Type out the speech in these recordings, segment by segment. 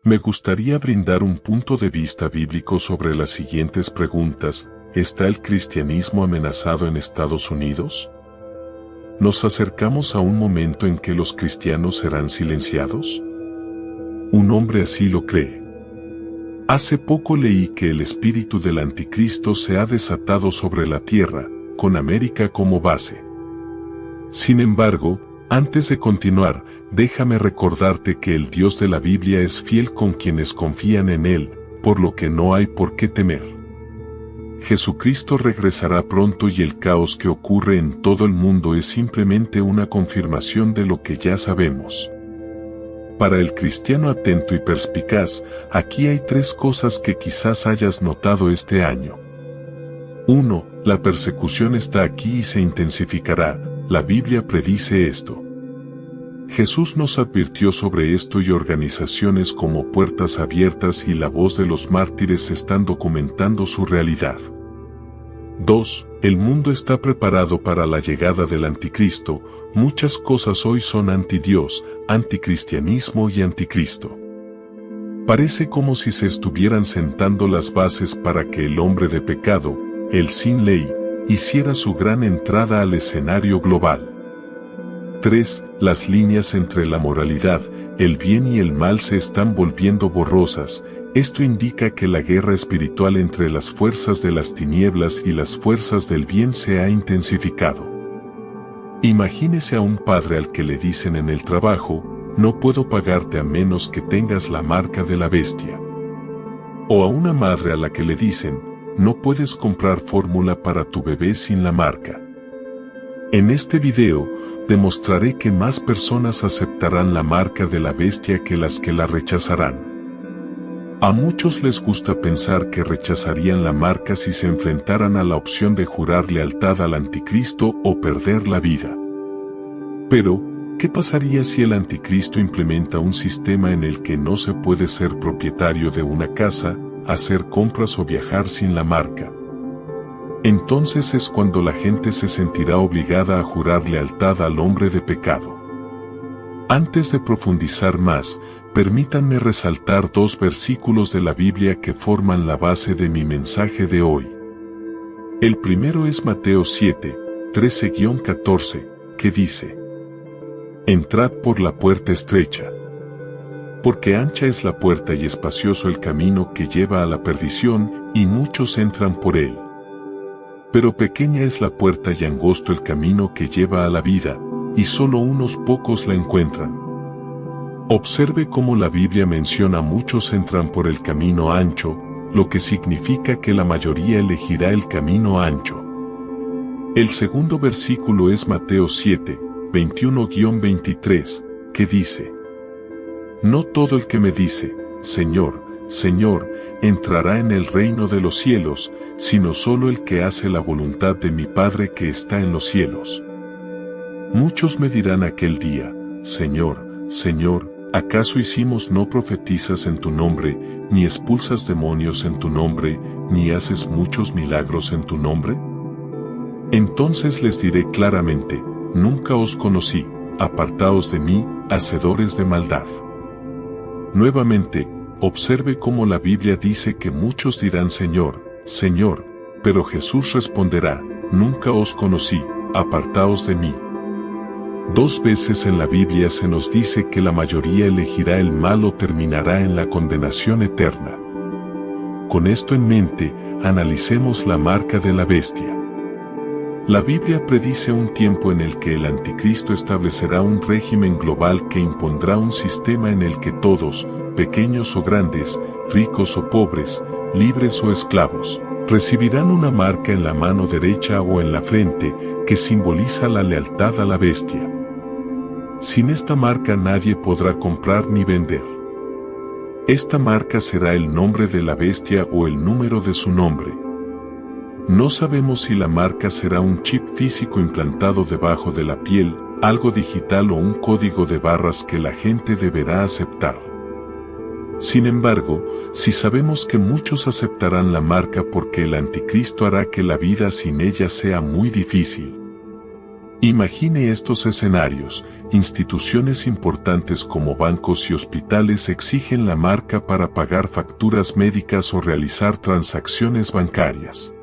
Me gustaría brindar un punto de vista bíblico sobre las siguientes preguntas. ¿Está el cristianismo amenazado en Estados Unidos? ¿Nos acercamos a un momento en que los cristianos serán silenciados? Un hombre así lo cree. Hace poco leí que el espíritu del anticristo se ha desatado sobre la tierra, con América como base. Sin embargo, antes de continuar, déjame recordarte que el Dios de la Biblia es fiel con quienes confían en Él, por lo que no hay por qué temer. Jesucristo regresará pronto y el caos que ocurre en todo el mundo es simplemente una confirmación de lo que ya sabemos. Para el cristiano atento y perspicaz, aquí hay 3 cosas que quizás hayas notado este año. 1. La persecución está aquí y se intensificará. La Biblia predice esto. Jesús nos advirtió sobre esto y organizaciones como Puertas Abiertas y La Voz de los Mártires están documentando su realidad. 2. El mundo está preparado para la llegada del anticristo. Muchas cosas hoy son antidios, anticristianismo y anticristo. Parece como si se estuvieran sentando las bases para que el hombre de pecado, el sin ley, hiciera su gran entrada al escenario global. 3. Las líneas entre la moralidad, el bien y el mal se están volviendo borrosas. Esto indica que la guerra espiritual entre las fuerzas de las tinieblas y las fuerzas del bien se ha intensificado. Imagínese a un padre al que le dicen en el trabajo, no puedo pagarte a menos que tengas la marca de la bestia. O a una madre a la que le dicen, no puedes comprar fórmula para tu bebé sin la marca. En este video, demostraré que más personas aceptarán la marca de la bestia que las que la rechazarán. A muchos les gusta pensar que rechazarían la marca si se enfrentaran a la opción de jurar lealtad al anticristo o perder la vida. Pero, ¿qué pasaría si el anticristo implementa un sistema en el que no se puede ser propietario de una casa, hacer compras o viajar sin la marca? Entonces es cuando la gente se sentirá obligada a jurar lealtad al hombre de pecado. Antes de profundizar más, permítanme resaltar 2 versículos de la Biblia que forman la base de mi mensaje de hoy. El primero es Mateo 7, 13-14, que dice: Entrad por la puerta estrecha. Porque ancha es la puerta y espacioso el camino que lleva a la perdición, y muchos entran por él. Pero pequeña es la puerta y angosto el camino que lleva a la vida, y solo unos pocos la encuentran. Observe cómo la Biblia menciona muchos entran por el camino ancho, lo que significa que la mayoría elegirá el camino ancho. El segundo versículo es Mateo 7, 21-23, que dice: No todo el que me dice, Señor, Señor, entrará en el reino de los cielos, sino solo el que hace la voluntad de mi Padre que está en los cielos. Muchos me dirán aquel día, Señor, Señor, ¿acaso hicimos no profetizas en tu nombre, ni expulsas demonios en tu nombre, ni haces muchos milagros en tu nombre? Entonces les diré claramente, nunca os conocí, apartaos de mí, hacedores de maldad. Nuevamente, observe cómo la Biblia dice que muchos dirán Señor, Señor, pero Jesús responderá, nunca os conocí, apartaos de mí. 2 veces en la Biblia se nos dice que la mayoría elegirá el mal o terminará en la condenación eterna. Con esto en mente, analicemos la marca de la bestia. La Biblia predice un tiempo en el que el anticristo establecerá un régimen global que impondrá un sistema en el que todos, pequeños o grandes, ricos o pobres, libres o esclavos, recibirán una marca en la mano derecha o en la frente que simboliza la lealtad a la bestia. Sin esta marca nadie podrá comprar ni vender. Esta marca será el nombre de la bestia o el número de su nombre. No sabemos si la marca será un chip físico implantado debajo de la piel, algo digital o un código de barras que la gente deberá aceptar. Sin embargo, si sabemos que muchos aceptarán la marca porque el anticristo hará que la vida sin ella sea muy difícil. Imagine estos escenarios. Instituciones importantes como bancos y hospitales exigen la marca para pagar facturas médicas o realizar transacciones bancarias.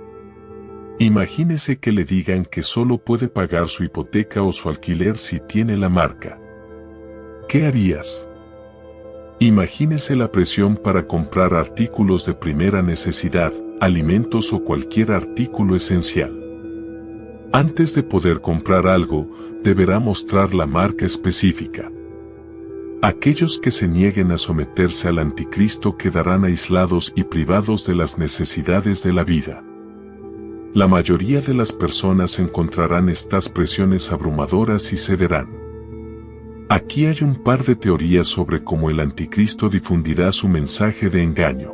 Imagínese que le digan que solo puede pagar su hipoteca o su alquiler si tiene la marca. ¿Qué harías? Imagínese la presión para comprar artículos de primera necesidad, alimentos o cualquier artículo esencial. Antes de poder comprar algo, deberá mostrar la marca específica. Aquellos que se nieguen a someterse al anticristo quedarán aislados y privados de las necesidades de la vida. La mayoría de las personas encontrarán estas presiones abrumadoras y cederán. Aquí hay un par de teorías sobre cómo el anticristo difundirá su mensaje de engaño.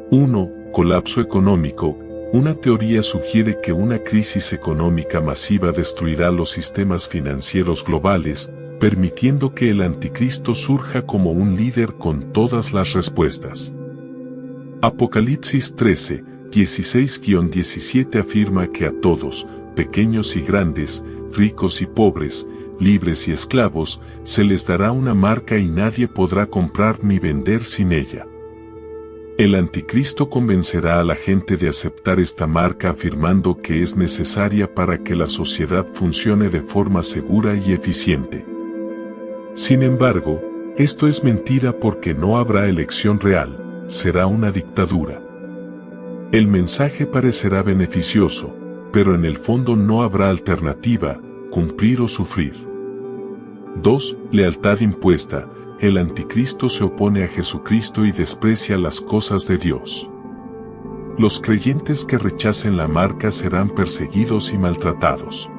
1. Colapso económico. Una teoría sugiere que una crisis económica masiva destruirá los sistemas financieros globales, permitiendo que el anticristo surja como un líder con todas las respuestas. Apocalipsis 13, 16-17 afirma que a todos, pequeños y grandes, ricos y pobres, libres y esclavos, se les dará una marca y nadie podrá comprar ni vender sin ella. El anticristo convencerá a la gente de aceptar esta marca afirmando que es necesaria para que la sociedad funcione de forma segura y eficiente. Sin embargo, esto es mentira porque no habrá elección real, será una dictadura. El mensaje parecerá beneficioso, pero en el fondo no habrá alternativa, cumplir o sufrir. 2. Lealtad impuesta. El anticristo se opone a Jesucristo y desprecia las cosas de Dios. Los creyentes que rechacen la marca serán perseguidos y maltratados.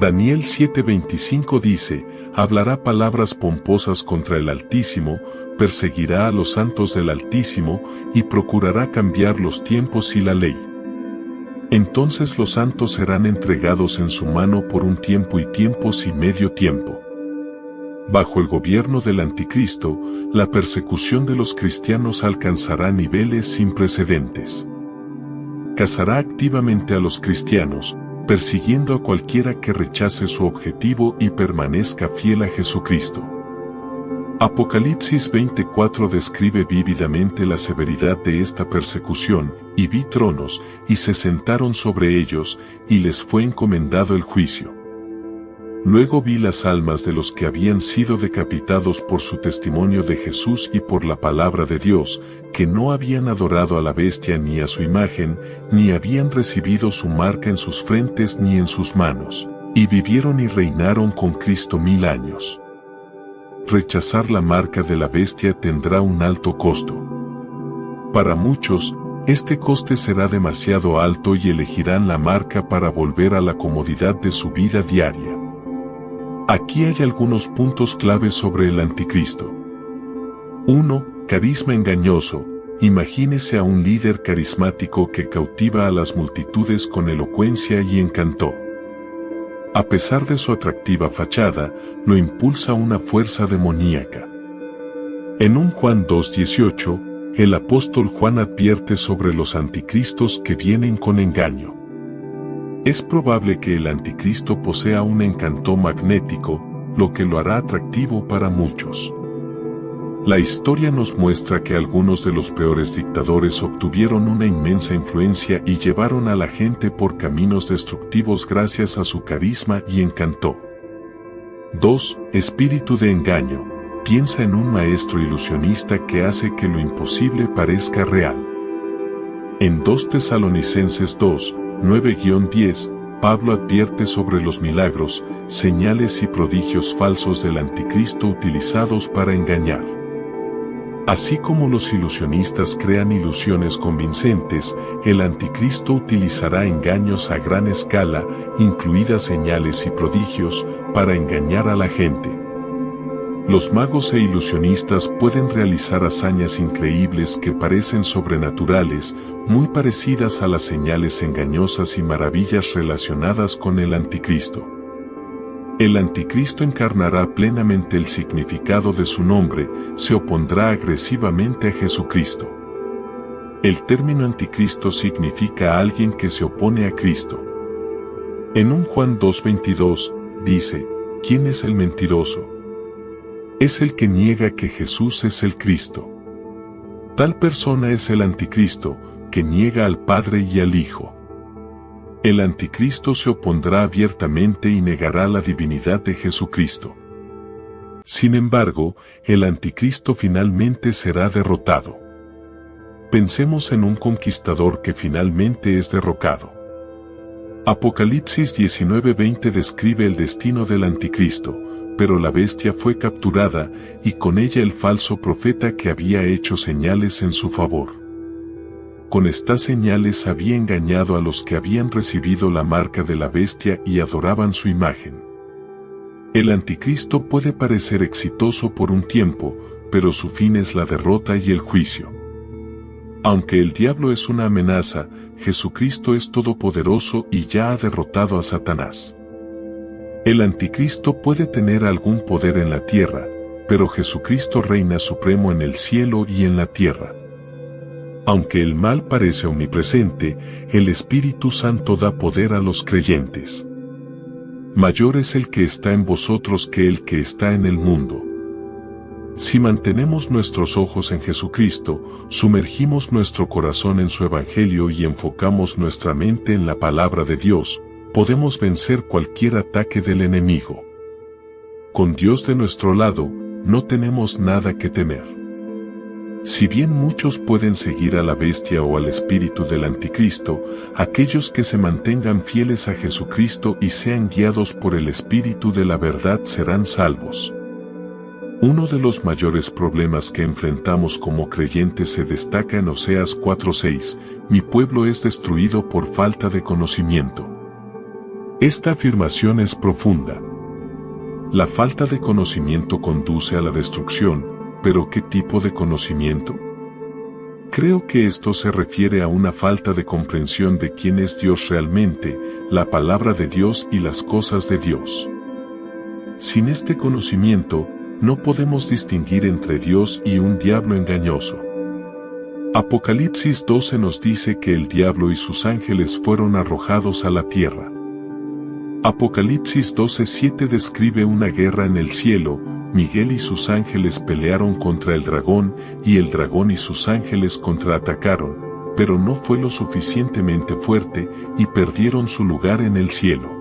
Daniel 7:25 dice, hablará palabras pomposas contra el Altísimo, perseguirá a los santos del Altísimo, y procurará cambiar los tiempos y la ley. Entonces los santos serán entregados en su mano por un tiempo y tiempos y medio tiempo. Bajo el gobierno del anticristo, la persecución de los cristianos alcanzará niveles sin precedentes. Cazará activamente a los cristianos, persiguiendo a cualquiera que rechace su objetivo y permanezca fiel a Jesucristo. Apocalipsis 24 describe vívidamente la severidad de esta persecución, y vi tronos, y se sentaron sobre ellos, y les fue encomendado el juicio. Luego vi las almas de los que habían sido decapitados por su testimonio de Jesús y por la palabra de Dios, que no habían adorado a la bestia ni a su imagen, ni habían recibido su marca en sus frentes ni en sus manos, y vivieron y reinaron con Cristo 1000 años. Rechazar la marca de la bestia tendrá un alto costo. Para muchos, este coste será demasiado alto y elegirán la marca para volver a la comodidad de su vida diaria. Aquí hay algunos puntos claves sobre el anticristo. 1. Carisma engañoso. Imagínese a un líder carismático que cautiva a las multitudes con elocuencia y encanto. A pesar de su atractiva fachada, lo impulsa una fuerza demoníaca. En 1 Juan 2:18, el apóstol Juan advierte sobre los anticristos que vienen con engaño. Es probable que el anticristo posea un encanto magnético, lo que lo hará atractivo para muchos. La historia nos muestra que algunos de los peores dictadores obtuvieron una inmensa influencia y llevaron a la gente por caminos destructivos gracias a su carisma y encanto. 2. Espíritu de engaño. Piensa en un maestro ilusionista que hace que lo imposible parezca real. En 2 Tesalonicenses 2, 9-10, Pablo advierte sobre los milagros, señales y prodigios falsos del anticristo utilizados para engañar. Así como los ilusionistas crean ilusiones convincentes, el anticristo utilizará engaños a gran escala, incluidas señales y prodigios, para engañar a la gente. Los magos e ilusionistas pueden realizar hazañas increíbles que parecen sobrenaturales, muy parecidas a las señales engañosas y maravillas relacionadas con el anticristo. El anticristo encarnará plenamente el significado de su nombre, se opondrá agresivamente a Jesucristo. El término anticristo significa alguien que se opone a Cristo. En un Juan 2:22, dice, ¿quién es el mentiroso? Es el que niega que Jesús es el Cristo. Tal persona es el anticristo, que niega al Padre y al Hijo. El anticristo se opondrá abiertamente y negará la divinidad de Jesucristo. Sin embargo, el anticristo finalmente será derrotado. Pensemos en un conquistador que finalmente es derrocado. Apocalipsis 19:20 describe el destino del anticristo, pero la bestia fue capturada, y con ella el falso profeta que había hecho señales en su favor. Con estas señales había engañado a los que habían recibido la marca de la bestia y adoraban su imagen. El anticristo puede parecer exitoso por un tiempo, pero su fin es la derrota y el juicio. Aunque el diablo es una amenaza, Jesucristo es todopoderoso y ya ha derrotado a Satanás. El anticristo puede tener algún poder en la tierra, pero Jesucristo reina supremo en el cielo y en la tierra. Aunque el mal parece omnipresente, el Espíritu Santo da poder a los creyentes. Mayor es el que está en vosotros que el que está en el mundo. Si mantenemos nuestros ojos en Jesucristo, sumergimos nuestro corazón en su Evangelio y enfocamos nuestra mente en la palabra de Dios, podemos vencer cualquier ataque del enemigo. Con Dios de nuestro lado, no tenemos nada que temer. Si bien muchos pueden seguir a la bestia o al espíritu del anticristo, aquellos que se mantengan fieles a Jesucristo y sean guiados por el espíritu de la verdad serán salvos. Uno de los mayores problemas que enfrentamos como creyentes se destaca en Oseas 4:6, mi pueblo es destruido por falta de conocimiento. Esta afirmación es profunda. La falta de conocimiento conduce a la destrucción, pero ¿qué tipo de conocimiento? Creo que esto se refiere a una falta de comprensión de quién es Dios realmente, la palabra de Dios y las cosas de Dios. Sin este conocimiento, no podemos distinguir entre Dios y un diablo engañoso. Apocalipsis 12 nos dice que el diablo y sus ángeles fueron arrojados a la tierra. Apocalipsis 12:7 describe una guerra en el cielo, Miguel y sus ángeles pelearon contra el dragón, y el dragón y sus ángeles contraatacaron, pero no fue lo suficientemente fuerte, y perdieron su lugar en el cielo.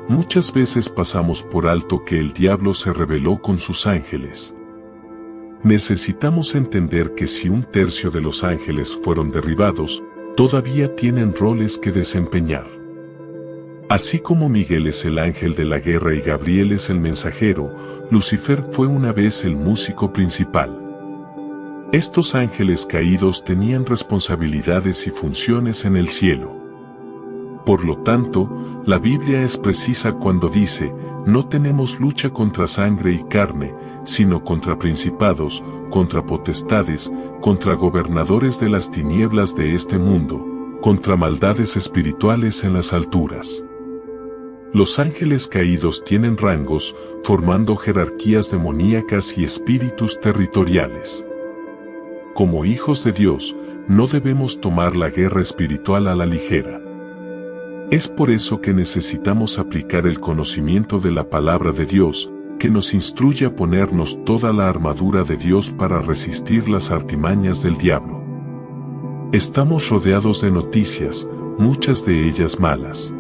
Muchas veces pasamos por alto que el diablo se rebeló con sus ángeles. Necesitamos entender que si 1/3 de los ángeles fueron derribados, todavía tienen roles que desempeñar. Así como Miguel es el ángel de la guerra y Gabriel es el mensajero, Lucifer fue una vez el músico principal. Estos ángeles caídos tenían responsabilidades y funciones en el cielo. Por lo tanto, la Biblia es precisa cuando dice, no tenemos lucha contra sangre y carne, sino contra principados, contra potestades, contra gobernadores de las tinieblas de este mundo, contra maldades espirituales en las alturas. Los ángeles caídos tienen rangos, formando jerarquías demoníacas y espíritus territoriales. Como hijos de Dios, no debemos tomar la guerra espiritual a la ligera. Es por eso que necesitamos aplicar el conocimiento de la palabra de Dios, que nos instruye a ponernos toda la armadura de Dios para resistir las artimañas del diablo. Estamos rodeados de noticias, muchas de ellas malas.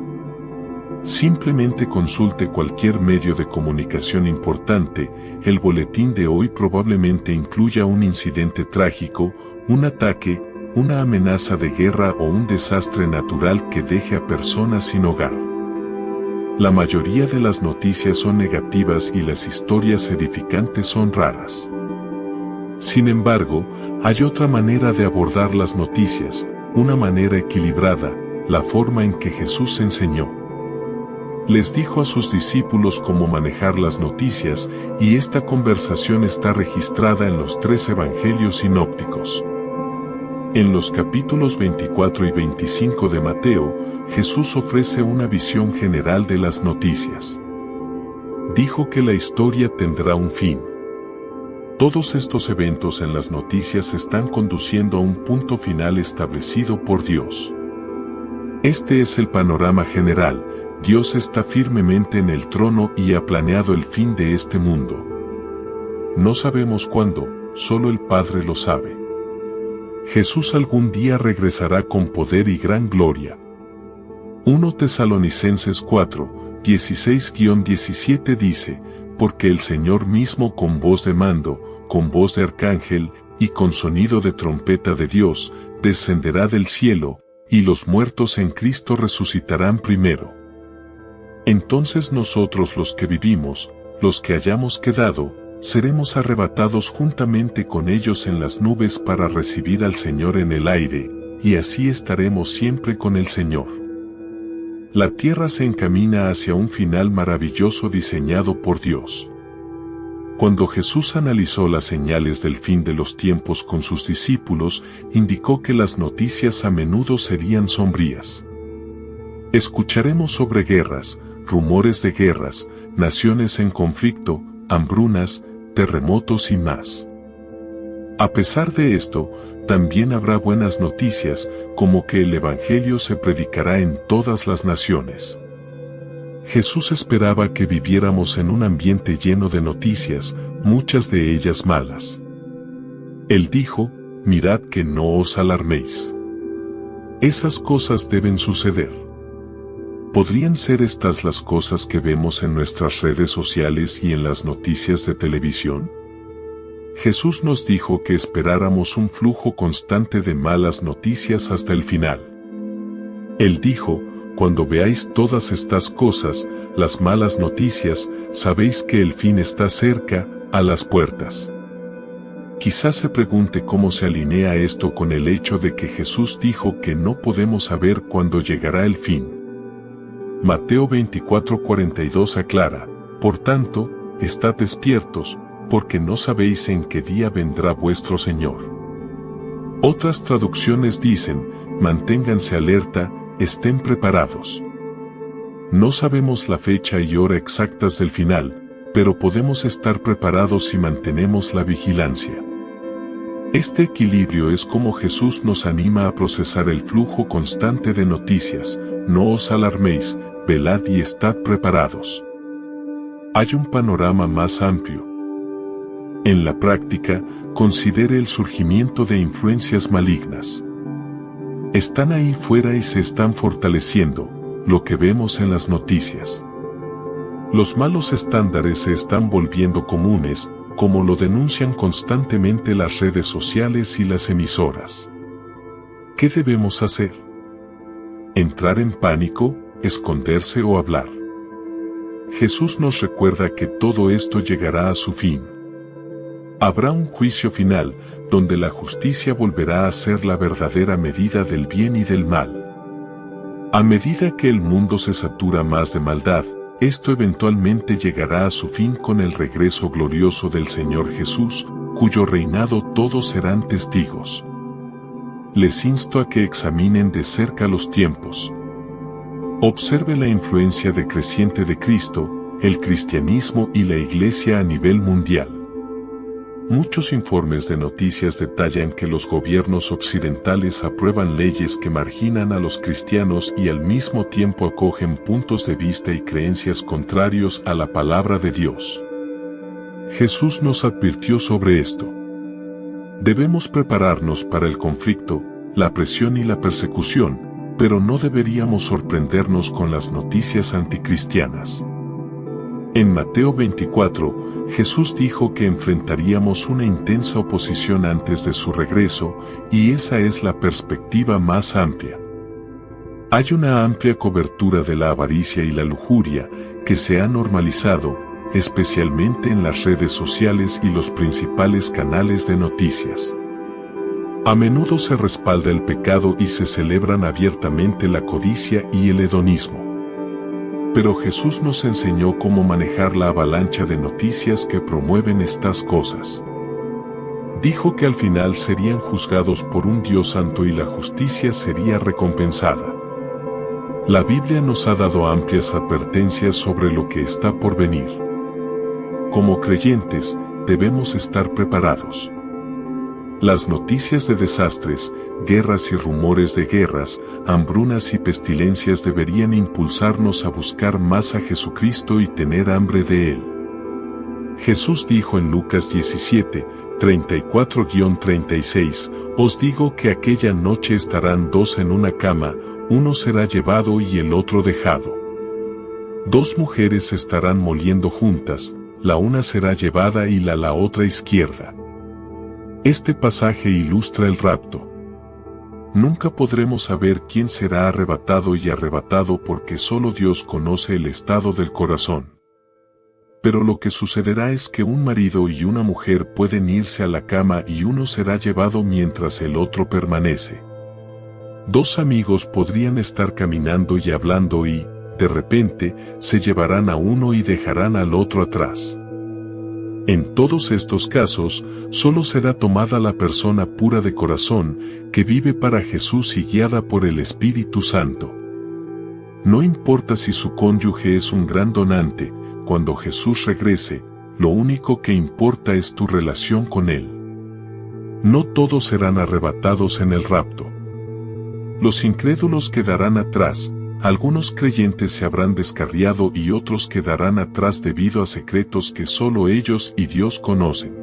Simplemente consulte cualquier medio de comunicación importante, el boletín de hoy probablemente incluya un incidente trágico, un ataque, una amenaza de guerra o un desastre natural que deje a personas sin hogar. La mayoría de las noticias son negativas y las historias edificantes son raras. Sin embargo, hay otra manera de abordar las noticias, una manera equilibrada, la forma en que Jesús enseñó. Les dijo a sus discípulos cómo manejar las noticias, y esta conversación está registrada en los 3 evangelios sinópticos. En los capítulos 24 y 25 de Mateo, Jesús ofrece una visión general de las noticias. Dijo que la historia tendrá un fin. Todos estos eventos en las noticias están conduciendo a un punto final establecido por Dios. Este es el panorama general, Dios está firmemente en el trono y ha planeado el fin de este mundo. No sabemos cuándo, solo el Padre lo sabe. Jesús algún día regresará con poder y gran gloria. 1 Tesalonicenses 4, 16-17 dice, porque el Señor mismo con voz de mando, con voz de arcángel, y con sonido de trompeta de Dios, descenderá del cielo, y los muertos en Cristo resucitarán primero. Entonces nosotros los que vivimos, los que hayamos quedado, seremos arrebatados juntamente con ellos en las nubes para recibir al Señor en el aire, y así estaremos siempre con el Señor. La tierra se encamina hacia un final maravilloso diseñado por Dios. Cuando Jesús analizó las señales del fin de los tiempos con sus discípulos, indicó que las noticias a menudo serían sombrías. Escucharemos sobre guerras, rumores de guerras, naciones en conflicto, hambrunas, terremotos y más. A pesar de esto, también habrá buenas noticias, como que el Evangelio se predicará en todas las naciones. Jesús esperaba que viviéramos en un ambiente lleno de noticias, muchas de ellas malas. Él dijo, mirad que no os alarméis. Esas cosas deben suceder. ¿Podrían ser estas las cosas que vemos en nuestras redes sociales y en las noticias de televisión? Jesús nos dijo que esperáramos un flujo constante de malas noticias hasta el final. Él dijo, cuando veáis todas estas cosas, las malas noticias, sabéis que el fin está cerca, a las puertas. Quizás se pregunte cómo se alinea esto con el hecho de que Jesús dijo que no podemos saber cuándo llegará el fin. Mateo 24:42 aclara, por tanto, estad despiertos, porque no sabéis en qué día vendrá vuestro Señor. Otras traducciones dicen, manténganse alerta, estén preparados. No sabemos la fecha y hora exactas del final, pero podemos estar preparados si mantenemos la vigilancia. Este equilibrio es como Jesús nos anima a procesar el flujo constante de noticias, no os alarméis, velad y estad preparados. Hay un panorama más amplio. En la práctica, considere el surgimiento de influencias malignas. Están ahí fuera y se están fortaleciendo, lo que vemos en las noticias. Los malos estándares se están volviendo comunes, como lo denuncian constantemente las redes sociales y las emisoras. ¿Qué debemos hacer? ¿Entrar en pánico, esconderse o hablar? Jesús nos recuerda que todo esto llegará a su fin. Habrá un juicio final, donde la justicia volverá a ser la verdadera medida del bien y del mal. A medida que el mundo se satura más de maldad, esto eventualmente llegará a su fin con el regreso glorioso del Señor Jesús, cuyo reinado todos serán testigos. Les insto a que examinen de cerca los tiempos. Observe la influencia decreciente de Cristo, el cristianismo y la Iglesia a nivel mundial. Muchos informes de noticias detallan que los gobiernos occidentales aprueban leyes que marginan a los cristianos y al mismo tiempo acogen puntos de vista y creencias contrarios a la palabra de Dios. Jesús nos advirtió sobre esto. Debemos prepararnos para el conflicto, la presión y la persecución, pero no deberíamos sorprendernos con las noticias anticristianas. En Mateo 24, Jesús dijo que enfrentaríamos una intensa oposición antes de su regreso, y esa es la perspectiva más amplia. Hay una amplia cobertura de la avaricia y la lujuria, que se ha normalizado, especialmente en las redes sociales y los principales canales de noticias. A menudo se respalda el pecado y se celebran abiertamente la codicia y el hedonismo. Pero Jesús nos enseñó cómo manejar la avalancha de noticias que promueven estas cosas. Dijo que al final serían juzgados por un Dios santo y la justicia sería recompensada. La Biblia nos ha dado amplias advertencias sobre lo que está por venir. Como creyentes, debemos estar preparados. Las noticias de desastres, guerras y rumores de guerras, hambrunas y pestilencias deberían impulsarnos a buscar más a Jesucristo y tener hambre de Él. Jesús dijo en Lucas 17, 34-36, os digo que aquella noche estarán dos en una cama, uno será llevado y el otro dejado. Dos mujeres estarán moliendo juntas, la una será llevada y la otra izquierda. Este pasaje ilustra el rapto. Nunca podremos saber quién será arrebatado y arrebatado porque solo Dios conoce el estado del corazón. Pero lo que sucederá es que un marido y una mujer pueden irse a la cama y uno será llevado mientras el otro permanece. Dos amigos podrían estar caminando y hablando y, de repente, se llevarán a uno y dejarán al otro atrás. En todos estos casos, solo será tomada la persona pura de corazón, que vive para Jesús y guiada por el Espíritu Santo. No importa si su cónyuge es un gran donante, cuando Jesús regrese, lo único que importa es tu relación con Él. No todos serán arrebatados en el rapto. Los incrédulos quedarán atrás. Algunos creyentes se habrán descarriado y otros quedarán atrás debido a secretos que solo ellos y Dios conocen.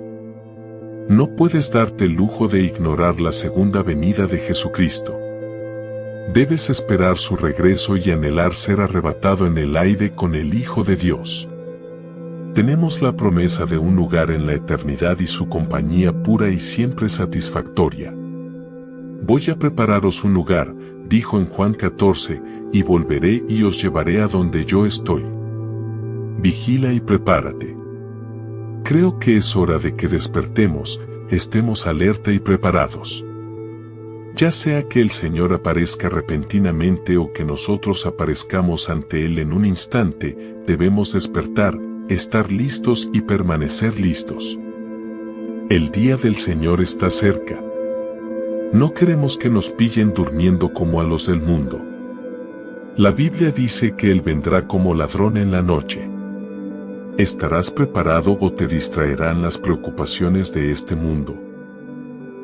No puedes darte el lujo de ignorar la segunda venida de Jesucristo. Debes esperar su regreso y anhelar ser arrebatado en el aire con el Hijo de Dios. Tenemos la promesa de un lugar en la eternidad y su compañía pura y siempre satisfactoria. Voy a prepararos un lugar, dijo en Juan 14, y volveré y os llevaré a donde yo estoy. Vigila y prepárate. Creo que es hora de que despertemos, estemos alerta y preparados. Ya sea que el Señor aparezca repentinamente o que nosotros aparezcamos ante Él en un instante, debemos despertar, estar listos y permanecer listos. El día del Señor está cerca. No queremos que nos pillen durmiendo como a los del mundo. La Biblia dice que Él vendrá como ladrón en la noche. ¿Estarás preparado o te distraerán las preocupaciones de este mundo?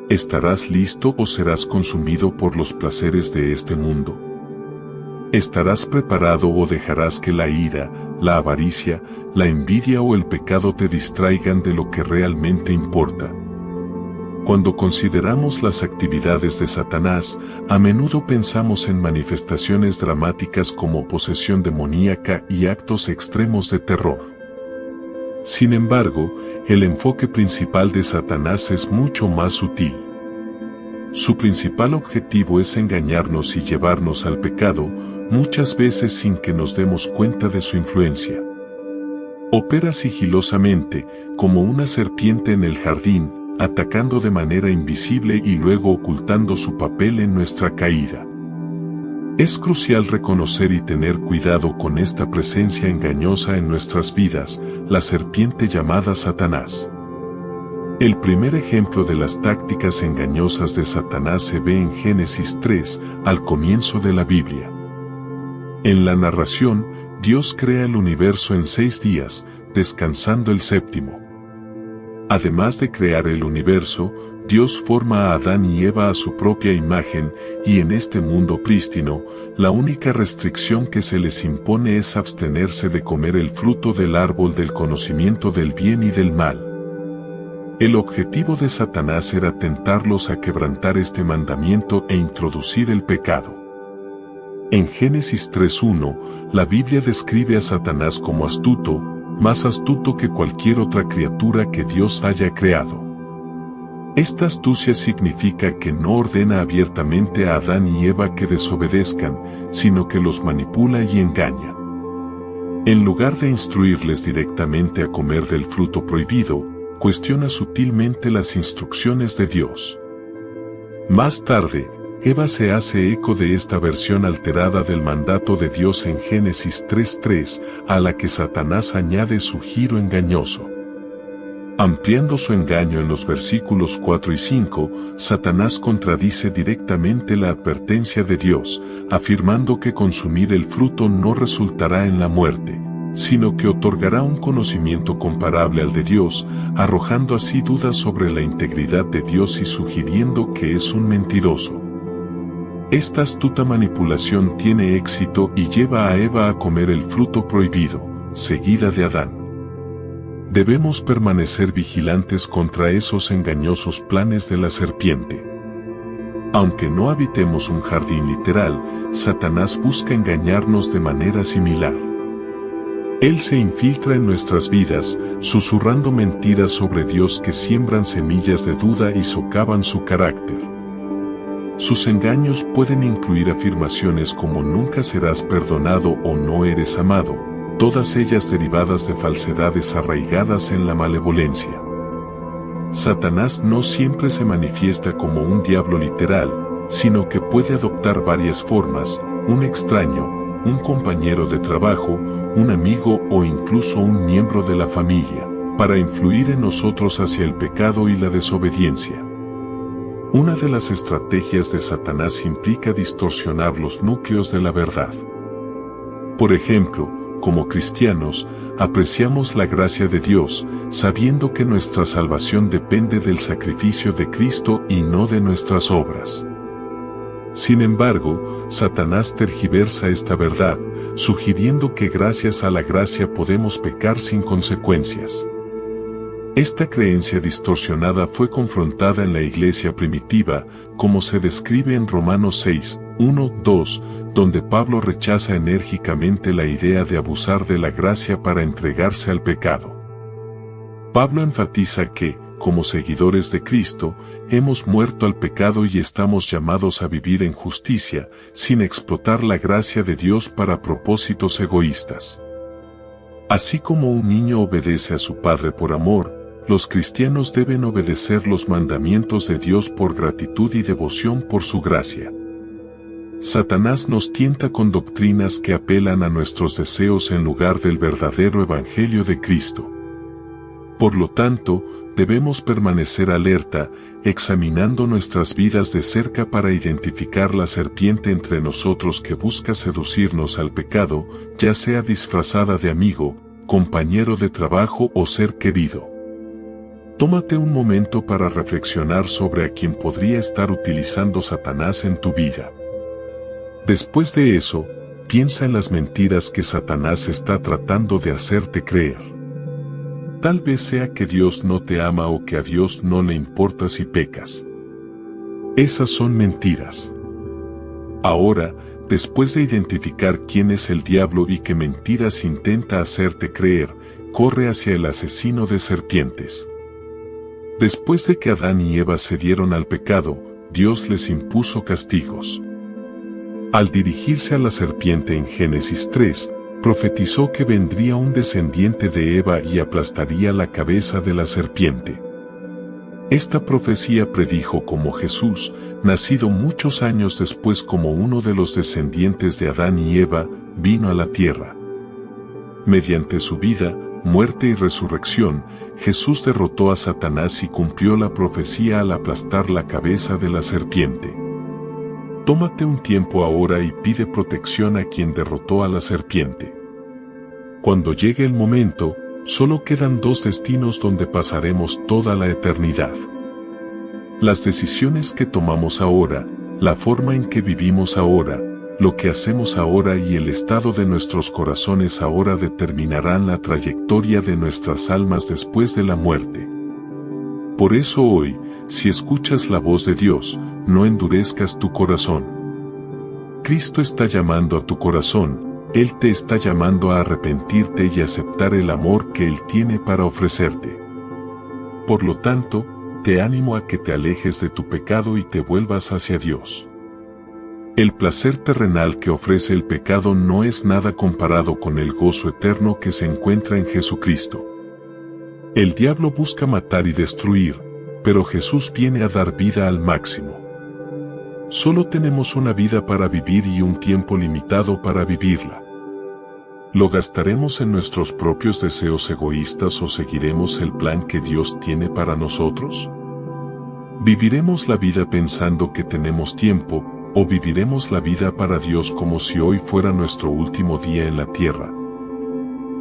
¿Estarás listo o serás consumido por los placeres de este mundo? ¿Estarás preparado o dejarás que la ira, la avaricia, la envidia o el pecado te distraigan de lo que realmente importa? Cuando consideramos las actividades de Satanás, a menudo pensamos en manifestaciones dramáticas como posesión demoníaca y actos extremos de terror. Sin embargo, el enfoque principal de Satanás es mucho más sutil. Su principal objetivo es engañarnos y llevarnos al pecado, muchas veces sin que nos demos cuenta de su influencia. Opera sigilosamente, como una serpiente en el jardín, atacando de manera invisible y luego ocultando su papel en nuestra caída. Es crucial reconocer y tener cuidado con esta presencia engañosa en nuestras vidas, la serpiente llamada Satanás. El primer ejemplo de las tácticas engañosas de Satanás se ve en Génesis 3, al comienzo de la Biblia. En la narración, Dios crea el universo en 6 días, descansando el séptimo. Además de crear el universo, Dios forma a Adán y Eva a su propia imagen, y en este mundo prístino, la única restricción que se les impone es abstenerse de comer el fruto del árbol del conocimiento del bien y del mal. El objetivo de Satanás era tentarlos a quebrantar este mandamiento e introducir el pecado. En Génesis 3:1, la Biblia describe a Satanás como astuto, más astuto que cualquier otra criatura que Dios haya creado. Esta astucia significa que no ordena abiertamente a Adán y Eva que desobedezcan, sino que los manipula y engaña. En lugar de instruirles directamente a comer del fruto prohibido, cuestiona sutilmente las instrucciones de Dios. Más tarde, Eva se hace eco de esta versión alterada del mandato de Dios en Génesis 3:3, a la que Satanás añade su giro engañoso. Ampliando su engaño en los versículos 4 y 5, Satanás contradice directamente la advertencia de Dios, afirmando que consumir el fruto no resultará en la muerte, sino que otorgará un conocimiento comparable al de Dios, arrojando así dudas sobre la integridad de Dios y sugiriendo que es un mentiroso. Esta astuta manipulación tiene éxito y lleva a Eva a comer el fruto prohibido, seguida de Adán. Debemos permanecer vigilantes contra esos engañosos planes de la serpiente. Aunque no habitemos un jardín literal, Satanás busca engañarnos de manera similar. Él se infiltra en nuestras vidas, susurrando mentiras sobre Dios que siembran semillas de duda y socavan su carácter. Sus engaños pueden incluir afirmaciones como nunca serás perdonado o no eres amado, todas ellas derivadas de falsedades arraigadas en la malevolencia. Satanás no siempre se manifiesta como un diablo literal, sino que puede adoptar varias formas: un extraño, un compañero de trabajo, un amigo o incluso un miembro de la familia, para influir en nosotros hacia el pecado y la desobediencia. Una de las estrategias de Satanás implica distorsionar los núcleos de la verdad. Por ejemplo, como cristianos, apreciamos la gracia de Dios, sabiendo que nuestra salvación depende del sacrificio de Cristo y no de nuestras obras. Sin embargo, Satanás tergiversa esta verdad, sugiriendo que gracias a la gracia podemos pecar sin consecuencias. Esta creencia distorsionada fue confrontada en la iglesia primitiva, como se describe en Romanos 6, 1-2, donde Pablo rechaza enérgicamente la idea de abusar de la gracia para entregarse al pecado. Pablo enfatiza que, como seguidores de Cristo, hemos muerto al pecado y estamos llamados a vivir en justicia, sin explotar la gracia de Dios para propósitos egoístas. Así como un niño obedece a su padre por amor, los cristianos deben obedecer los mandamientos de Dios por gratitud y devoción por su gracia. Satanás nos tienta con doctrinas que apelan a nuestros deseos en lugar del verdadero evangelio de Cristo. Por lo tanto, debemos permanecer alerta, examinando nuestras vidas de cerca para identificar la serpiente entre nosotros que busca seducirnos al pecado, ya sea disfrazada de amigo, compañero de trabajo o ser querido. Tómate un momento para reflexionar sobre a quién podría estar utilizando Satanás en tu vida. Después de eso, piensa en las mentiras que Satanás está tratando de hacerte creer. Tal vez sea que Dios no te ama o que a Dios no le importa si pecas. Esas son mentiras. Ahora, después de identificar quién es el diablo y qué mentiras intenta hacerte creer, corre hacia el asesino de serpientes. Después de que Adán y Eva cedieron al pecado, Dios les impuso castigos. Al dirigirse a la serpiente en Génesis 3, profetizó que vendría un descendiente de Eva y aplastaría la cabeza de la serpiente. Esta profecía predijo cómo Jesús, nacido muchos años después como uno de los descendientes de Adán y Eva, vino a la tierra. Mediante su vida, muerte y resurrección, Jesús derrotó a Satanás y cumplió la profecía al aplastar la cabeza de la serpiente. Tómate un tiempo ahora y pide protección a quien derrotó a la serpiente. Cuando llegue el momento, solo quedan dos destinos donde pasaremos toda la eternidad. Las decisiones que tomamos ahora, la forma en que vivimos ahora, lo que hacemos ahora y el estado de nuestros corazones ahora determinarán la trayectoria de nuestras almas después de la muerte. Por eso hoy, si escuchas la voz de Dios, no endurezcas tu corazón. Cristo está llamando a tu corazón, Él te está llamando a arrepentirte y aceptar el amor que Él tiene para ofrecerte. Por lo tanto, te animo a que te alejes de tu pecado y te vuelvas hacia Dios. El placer terrenal que ofrece el pecado no es nada comparado con el gozo eterno que se encuentra en Jesucristo. El diablo busca matar y destruir, pero Jesús viene a dar vida al máximo. Solo tenemos una vida para vivir y un tiempo limitado para vivirla. ¿Lo gastaremos en nuestros propios deseos egoístas o seguiremos el plan que Dios tiene para nosotros? ¿Viviremos la vida pensando que tenemos tiempo, o viviremos la vida para Dios como si hoy fuera nuestro último día en la tierra?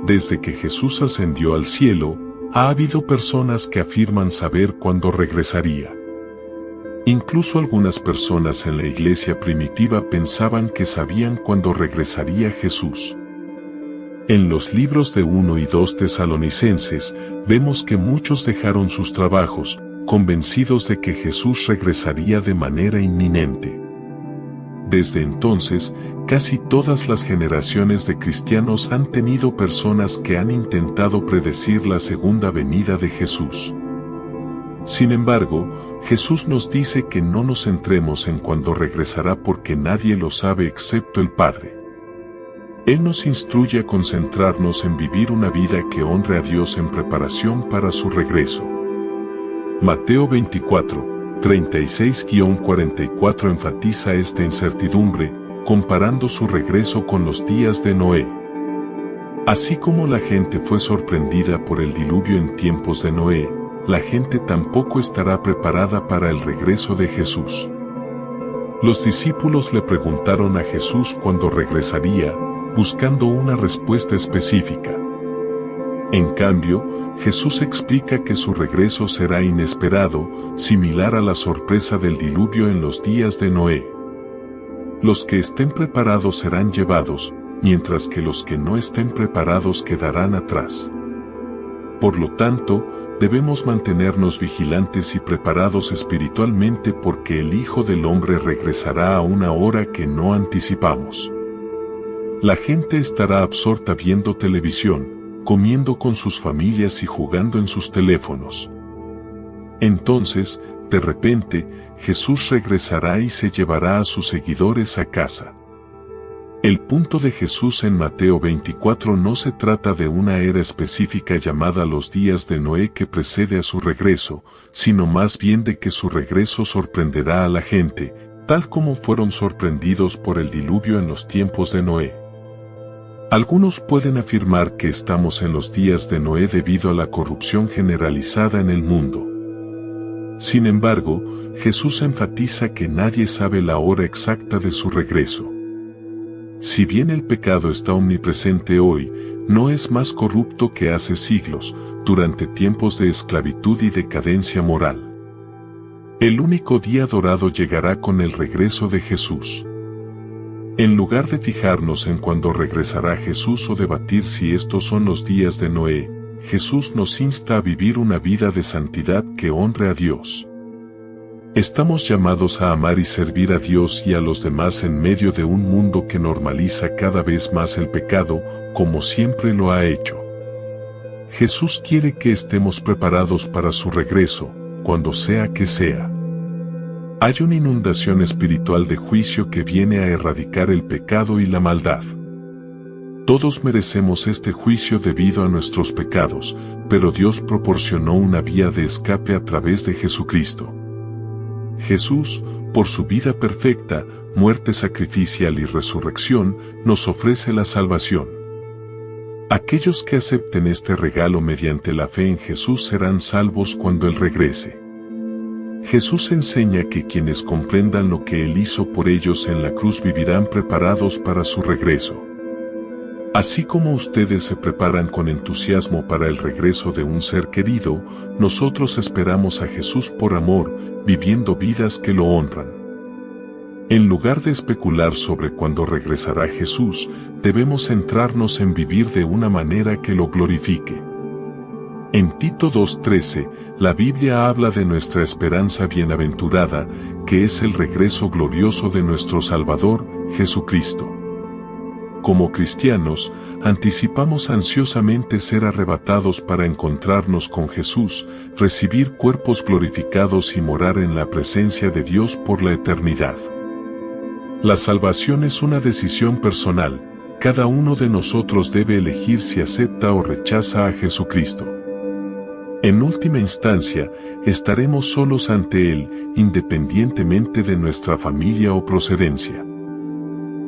Desde que Jesús ascendió al cielo, ha habido personas que afirman saber cuándo regresaría. Incluso algunas personas en la iglesia primitiva pensaban que sabían cuándo regresaría Jesús. En los libros de 1 y 2 Tesalonicenses, vemos que muchos dejaron sus trabajos, convencidos de que Jesús regresaría de manera inminente. Desde entonces, casi todas las generaciones de cristianos han tenido personas que han intentado predecir la segunda venida de Jesús. Sin embargo, Jesús nos dice que no nos centremos en cuándo regresará porque nadie lo sabe excepto el Padre. Él nos instruye a concentrarnos en vivir una vida que honre a Dios en preparación para su regreso. Mateo 24, 36-44 enfatiza esta incertidumbre, comparando su regreso con los días de Noé. Así como la gente fue sorprendida por el diluvio en tiempos de Noé, la gente tampoco estará preparada para el regreso de Jesús. Los discípulos le preguntaron a Jesús cuándo regresaría, buscando una respuesta específica. En cambio, Jesús explica que su regreso será inesperado, similar a la sorpresa del diluvio en los días de Noé. Los que estén preparados serán llevados, mientras que los que no estén preparados quedarán atrás. Por lo tanto, debemos mantenernos vigilantes y preparados espiritualmente porque el Hijo del Hombre regresará a una hora que no anticipamos. La gente estará absorta viendo televisión, comiendo con sus familias y jugando en sus teléfonos. Entonces, de repente, Jesús regresará y se llevará a sus seguidores a casa. El punto de Jesús en Mateo 24 no se trata de una era específica llamada los días de Noé que precede a su regreso, sino más bien de que su regreso sorprenderá a la gente, tal como fueron sorprendidos por el diluvio en los tiempos de Noé. Algunos pueden afirmar que estamos en los días de Noé debido a la corrupción generalizada en el mundo. Sin embargo, Jesús enfatiza que nadie sabe la hora exacta de su regreso. Si bien el pecado está omnipresente hoy, no es más corrupto que hace siglos, durante tiempos de esclavitud y decadencia moral. El único día dorado llegará con el regreso de Jesús. En lugar de fijarnos en cuándo regresará Jesús o debatir si estos son los días de Noé, Jesús nos insta a vivir una vida de santidad que honre a Dios. Estamos llamados a amar y servir a Dios y a los demás en medio de un mundo que normaliza cada vez más el pecado, como siempre lo ha hecho. Jesús quiere que estemos preparados para su regreso, cuando sea que sea. Hay una inundación espiritual de juicio que viene a erradicar el pecado y la maldad. Todos merecemos este juicio debido a nuestros pecados, pero Dios proporcionó una vía de escape a través de Jesucristo. Jesús, por su vida perfecta, muerte sacrificial y resurrección, nos ofrece la salvación. Aquellos que acepten este regalo mediante la fe en Jesús serán salvos cuando Él regrese. Jesús enseña que quienes comprendan lo que Él hizo por ellos en la cruz vivirán preparados para su regreso. Así como ustedes se preparan con entusiasmo para el regreso de un ser querido, nosotros esperamos a Jesús por amor, viviendo vidas que lo honran. En lugar de especular sobre cuándo regresará Jesús, debemos centrarnos en vivir de una manera que lo glorifique. En Tito 2:13, la Biblia habla de nuestra esperanza bienaventurada, que es el regreso glorioso de nuestro Salvador, Jesucristo. Como cristianos, anticipamos ansiosamente ser arrebatados para encontrarnos con Jesús, recibir cuerpos glorificados y morar en la presencia de Dios por la eternidad. La salvación es una decisión personal, cada uno de nosotros debe elegir si acepta o rechaza a Jesucristo. En última instancia, estaremos solos ante Él, independientemente de nuestra familia o procedencia.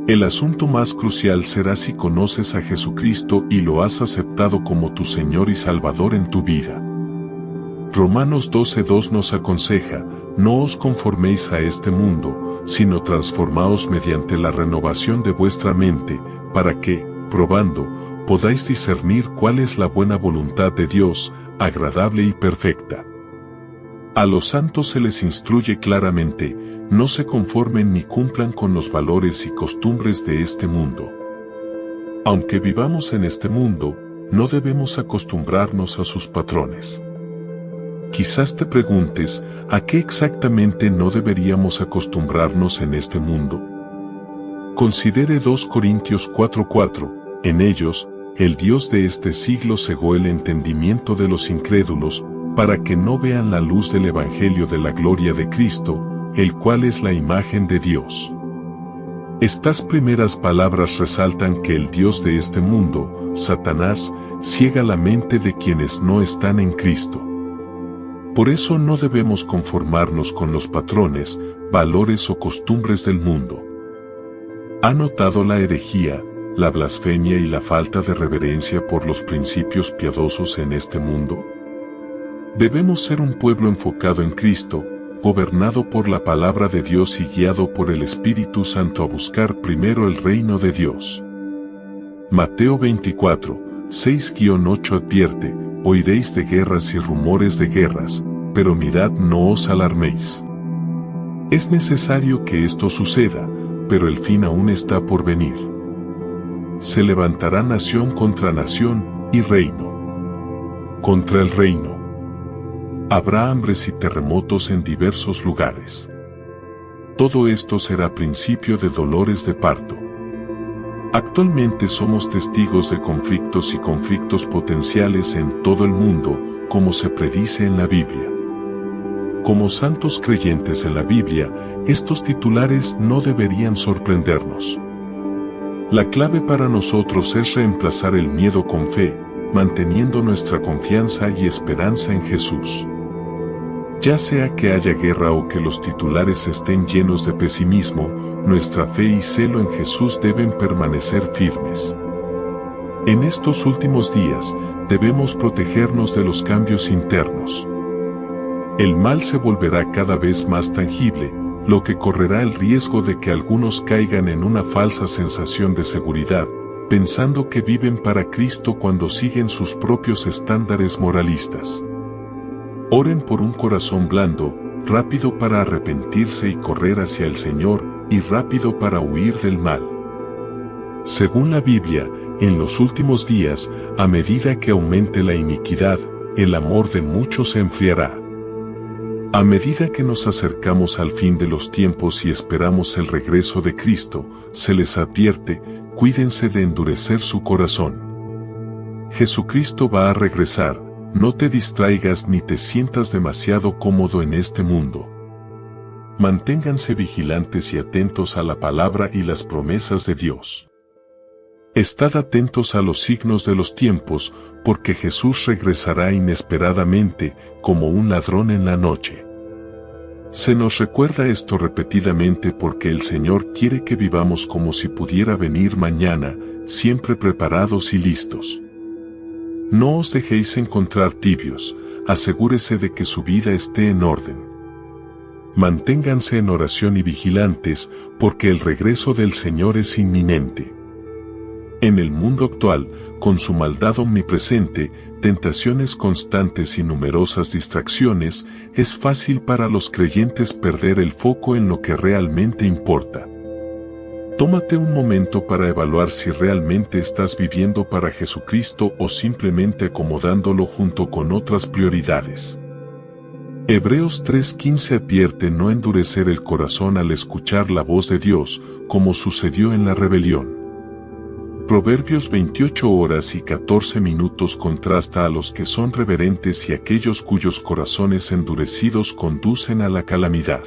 El asunto más crucial será si conoces a Jesucristo y lo has aceptado como tu Señor y Salvador en tu vida. Romanos 12:2 nos aconseja, no os conforméis a este mundo, sino transformaos mediante la renovación de vuestra mente, para que, probando, podáis discernir cuál es la buena voluntad de Dios, agradable y perfecta. A los santos se les instruye claramente, no se conformen ni cumplan con los valores y costumbres de este mundo. Aunque vivamos en este mundo, no debemos acostumbrarnos a sus patrones. Quizás te preguntes, ¿a qué exactamente no deberíamos acostumbrarnos en este mundo? Considere 2 Corintios 4:4, en ellos, el Dios de este siglo cegó el entendimiento de los incrédulos, para que no vean la luz del Evangelio de la gloria de Cristo, el cual es la imagen de Dios. Estas primeras palabras resaltan que el Dios de este mundo, Satanás, ciega la mente de quienes no están en Cristo. Por eso no debemos conformarnos con los patrones, valores o costumbres del mundo. ¿Ha notado la herejía, la blasfemia y la falta de reverencia por los principios piadosos en este mundo? Debemos ser un pueblo enfocado en Cristo, gobernado por la palabra de Dios y guiado por el Espíritu Santo a buscar primero el reino de Dios. Mateo 24, 6-8 advierte, oiréis de guerras y rumores de guerras, pero mirad no os alarméis. Es necesario que esto suceda, pero el fin aún está por venir. Se levantará nación contra nación, y reino contra el reino. Habrá hambres y terremotos en diversos lugares. Todo esto será principio de dolores de parto. Actualmente somos testigos de conflictos y conflictos potenciales en todo el mundo, como se predice en la Biblia. Como santos creyentes en la Biblia, estos titulares no deberían sorprendernos. La clave para nosotros es reemplazar el miedo con fe, manteniendo nuestra confianza y esperanza en Jesús. Ya sea que haya guerra o que los titulares estén llenos de pesimismo, nuestra fe y celo en Jesús deben permanecer firmes. En estos últimos días, debemos protegernos de los cambios internos. El mal se volverá cada vez más tangible, lo que correrá el riesgo de que algunos caigan en una falsa sensación de seguridad, pensando que viven para Cristo cuando siguen sus propios estándares moralistas. Oren por un corazón blando, rápido para arrepentirse y correr hacia el Señor, y rápido para huir del mal. Según la Biblia, en los últimos días, a medida que aumente la iniquidad, el amor de muchos se enfriará. A medida que nos acercamos al fin de los tiempos y esperamos el regreso de Cristo, se les advierte, cuídense de endurecer su corazón. Jesucristo va a regresar, no te distraigas ni te sientas demasiado cómodo en este mundo. Manténganse vigilantes y atentos a la palabra y las promesas de Dios. Estad atentos a los signos de los tiempos, porque Jesús regresará inesperadamente, como un ladrón en la noche. Se nos recuerda esto repetidamente porque el Señor quiere que vivamos como si pudiera venir mañana, siempre preparados y listos. No os dejéis encontrar tibios, asegúrese de que su vida esté en orden. Manténganse en oración y vigilantes, porque el regreso del Señor es inminente. En el mundo actual, con su maldad omnipresente, tentaciones constantes y numerosas distracciones, es fácil para los creyentes perder el foco en lo que realmente importa. Tómate un momento para evaluar si realmente estás viviendo para Jesucristo o simplemente acomodándolo junto con otras prioridades. Hebreos 3:15 advierte no endurecer el corazón al escuchar la voz de Dios, como sucedió en la rebelión. Proverbios 28 horas y 14 minutos contrasta a los que son reverentes y aquellos cuyos corazones endurecidos conducen a la calamidad.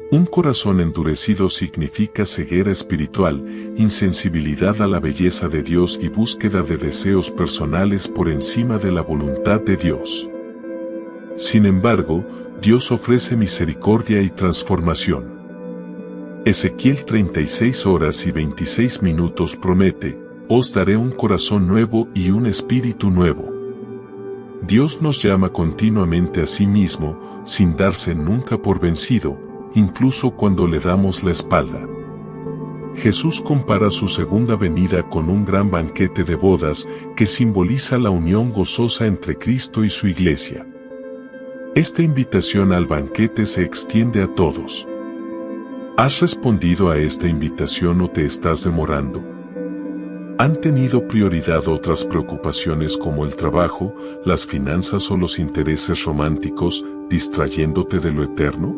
Un corazón endurecido significa ceguera espiritual, insensibilidad a la belleza de Dios y búsqueda de deseos personales por encima de la voluntad de Dios. Sin embargo, Dios ofrece misericordia y transformación. Ezequiel 36 horas y 26 minutos promete, os daré un corazón nuevo y un espíritu nuevo. Dios nos llama continuamente a sí mismo, sin darse nunca por vencido, incluso cuando le damos la espalda. Jesús compara su segunda venida con un gran banquete de bodas que simboliza la unión gozosa entre Cristo y su Iglesia. Esta invitación al banquete se extiende a todos. ¿Has respondido a esta invitación o te estás demorando? ¿Han tenido prioridad otras preocupaciones como el trabajo, las finanzas o los intereses románticos, distrayéndote de lo eterno?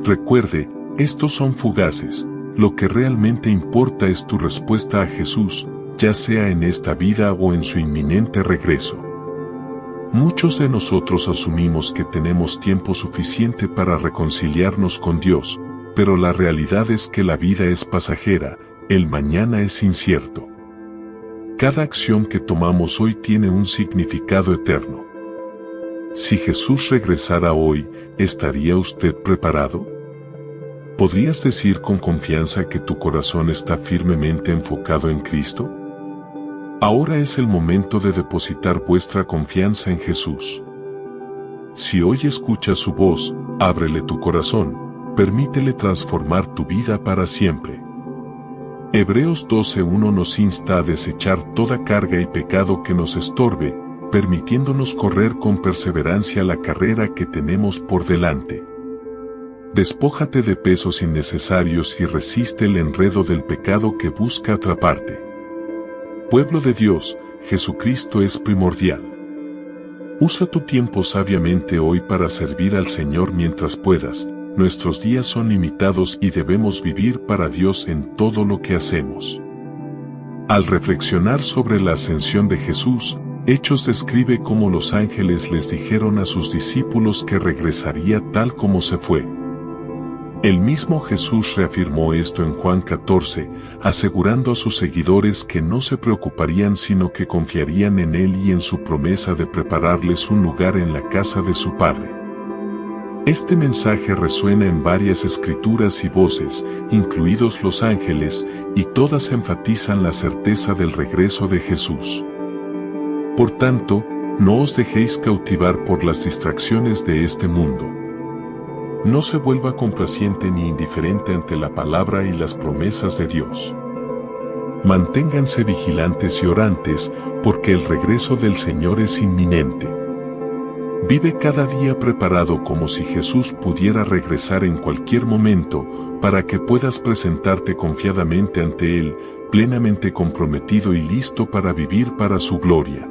Recuerde, estos son fugaces. Lo que realmente importa es tu respuesta a Jesús, ya sea en esta vida o en su inminente regreso. Muchos de nosotros asumimos que tenemos tiempo suficiente para reconciliarnos con Dios, pero la realidad es que la vida es pasajera, el mañana es incierto. Cada acción que tomamos hoy tiene un significado eterno. Si Jesús regresara hoy, ¿estaría usted preparado? ¿Podrías decir con confianza que tu corazón está firmemente enfocado en Cristo? Ahora es el momento de depositar vuestra confianza en Jesús. Si hoy escuchas su voz, ábrele tu corazón, permítele transformar tu vida para siempre. Hebreos 12:1 nos insta a desechar toda carga y pecado que nos estorbe, permitiéndonos correr con perseverancia la carrera que tenemos por delante. Despójate de pesos innecesarios y resiste el enredo del pecado que busca atraparte. Pueblo de Dios, Jesucristo es primordial. Usa tu tiempo sabiamente hoy para servir al Señor mientras puedas. Nuestros días son limitados y debemos vivir para Dios en todo lo que hacemos. Al reflexionar sobre la ascensión de Jesús, Hechos describe cómo los ángeles les dijeron a sus discípulos que regresaría tal como se fue. El mismo Jesús reafirmó esto en Juan 14, asegurando a sus seguidores que no se preocuparían sino que confiarían en Él y en su promesa de prepararles un lugar en la casa de su Padre. Este mensaje resuena en varias escrituras y voces, incluidos los ángeles, y todas enfatizan la certeza del regreso de Jesús. Por tanto, no os dejéis cautivar por las distracciones de este mundo. No se vuelva complaciente ni indiferente ante la palabra y las promesas de Dios. Manténganse vigilantes y orantes, porque el regreso del Señor es inminente. Vive cada día preparado como si Jesús pudiera regresar en cualquier momento, para que puedas presentarte confiadamente ante Él, plenamente comprometido y listo para vivir para su gloria.